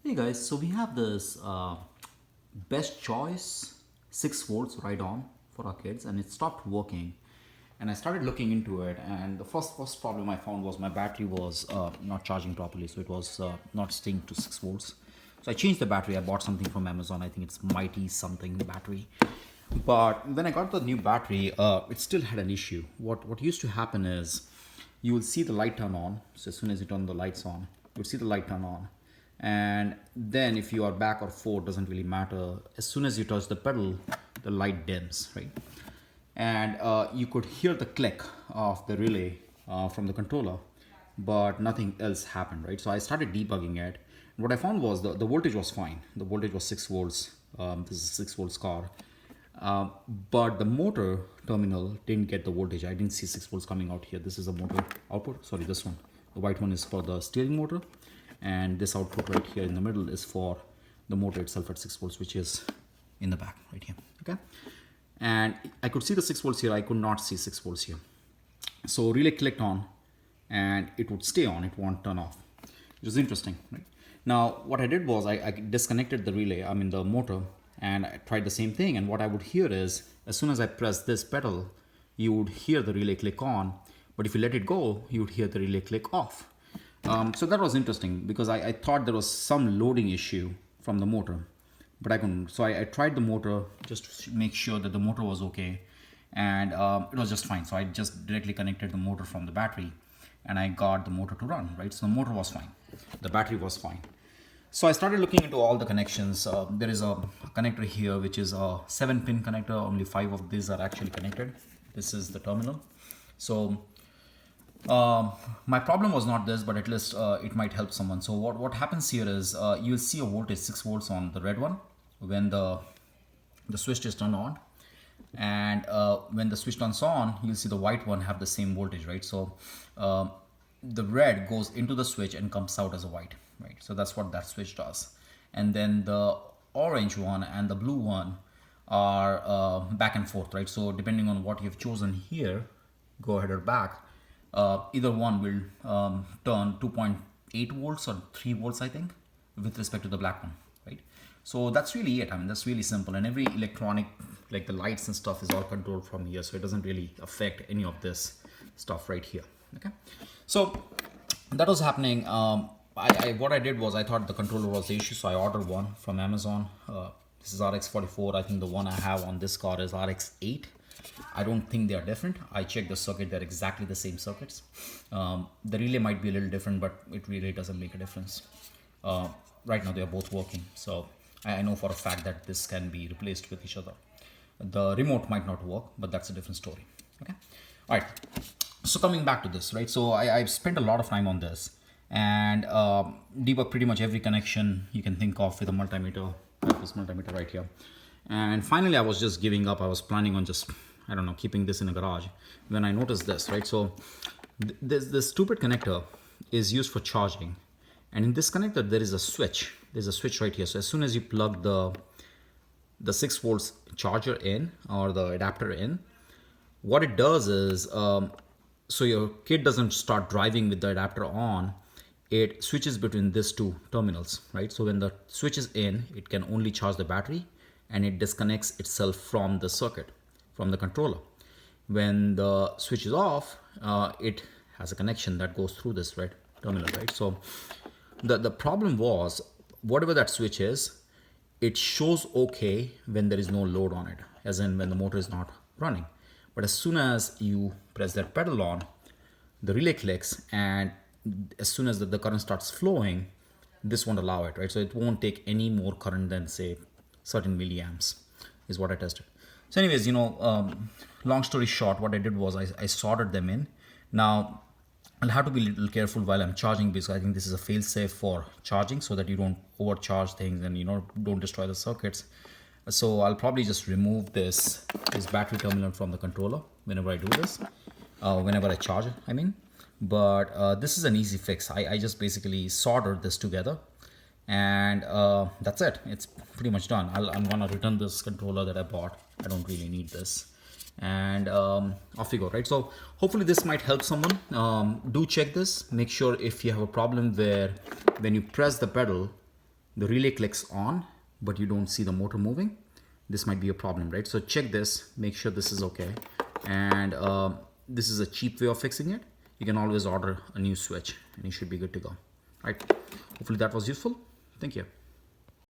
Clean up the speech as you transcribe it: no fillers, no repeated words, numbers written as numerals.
Hey guys, so we have this best choice 6 volts right on for our kids, and it stopped working. And I started looking into it, and the first problem I found was my battery was not charging properly, so it was not staying to 6 volts. So I changed the battery. I bought something from Amazon. I think it's Mighty something battery. But when I got the new battery, it still had an issue. What used to happen is you will see the light turn on. So as soon as you turn the lights on, you'll see the light turn on. And then if you are back or forth, doesn't really matter. As soon as you touch the pedal, the light dims, right? And you could hear the click of the relay from the controller, but nothing else happened, right? So I started debugging it. What I found was the voltage was fine. The voltage was 6 volts. This is a 6 volts car. But the motor terminal didn't get the voltage. I didn't see 6 volts coming out here. This is a motor output. Sorry, this one. The white one is for the steering motor. And this output right here in the middle is for the motor itself at 6 volts, which is in the back right here. Okay. And I could see the 6 volts here. I could not see 6 volts here. So relay clicked on and it would stay on. It won't turn off, which is interesting, right? Now, what I did was I disconnected the relay, the motor, and I tried the same thing. And what I would hear is, as soon as I press this pedal, you would hear the relay click on. But if you let it go, you would hear the relay click off. So that was interesting because I thought there was some loading issue from the motor, but I couldn't. So I tried the motor just to make sure that the motor was okay, and it was just fine. So I just directly connected the motor from the battery, and I got the motor to run, right? So the motor was fine. The battery was fine. So I started looking into all the connections. There is a connector here, which is a 7-pin connector. Only 5 of these are actually connected. This is the terminal. So my problem was not this, but at least it might help someone. So what happens here is you'll see a voltage 6 volts on the red one when the switch is turned on, and when the switch turns on, you'll see the white one have the same voltage, right? So the red goes into the switch and comes out as a white, right? So that's what that switch does. And then the orange one and the blue one are back and forth, right? So depending on what you've chosen here, go ahead or back, either one will turn 2.8 volts or 3 volts, I think, with respect to the black one, right? So that's really it. That's really simple. And every electronic, like the lights and stuff, is all controlled from here. So it doesn't really affect any of this stuff right here, okay? So that was happening. What I did was I thought the controller was the issue. So I ordered one from Amazon. This is RX44. I think the one I have on this car is RX8. I don't think they are different. I checked the circuit, they're exactly the same circuits. The relay might be a little different, but it really doesn't make a difference. Right now, they are both working. So I know for a fact that this can be replaced with each other. The remote might not work, but that's a different story. Okay. All right. So coming back to this, right? So I've spent a lot of time on this and debug pretty much every connection you can think of with a multimeter, like this multimeter right here. And finally, I was just giving up. I was planning on just, I don't know, keeping this in a garage when I noticed this, right? So this stupid connector is used for charging. And in this connector, there is a switch. There's a switch right here. So as soon as you plug the 6 volts charger in or the adapter in, what it does is, so your kid doesn't start driving with the adapter on, it switches between these two terminals, right? So when the switch is in, it can only charge the battery, and it disconnects itself from the circuit, from the controller. When the switch is off, it has a connection that goes through this red terminal, right? So the problem was, whatever that switch is, it shows okay when there is no load on it, as in when the motor is not running. But as soon as you press that pedal on, the relay clicks, and as soon as the current starts flowing, this won't allow it, right? So it won't take any more current than, say, certain milliamps is what I tested. So anyways, long story short, what I did was I soldered them in. Now, I'll have to be a little careful while I'm charging, because I think this is a fail-safe for charging so that you don't overcharge things and, don't destroy the circuits. So I'll probably just remove this battery terminal from the controller whenever I do this, whenever I charge it, But this is an easy fix. I just basically soldered this together, and that's it. It's pretty much done. I'm gonna return this controller that I bought. I don't really need this, and off you go, right? So hopefully this might help someone. Do check this. Make sure if you have a problem where when you press the pedal, the relay clicks on, but you don't see the motor moving. This might be a problem, right? So check this, make sure this is okay. And this is a cheap way of fixing it. You can always order a new switch and you should be good to go. Right? Hopefully that was useful. Thank you.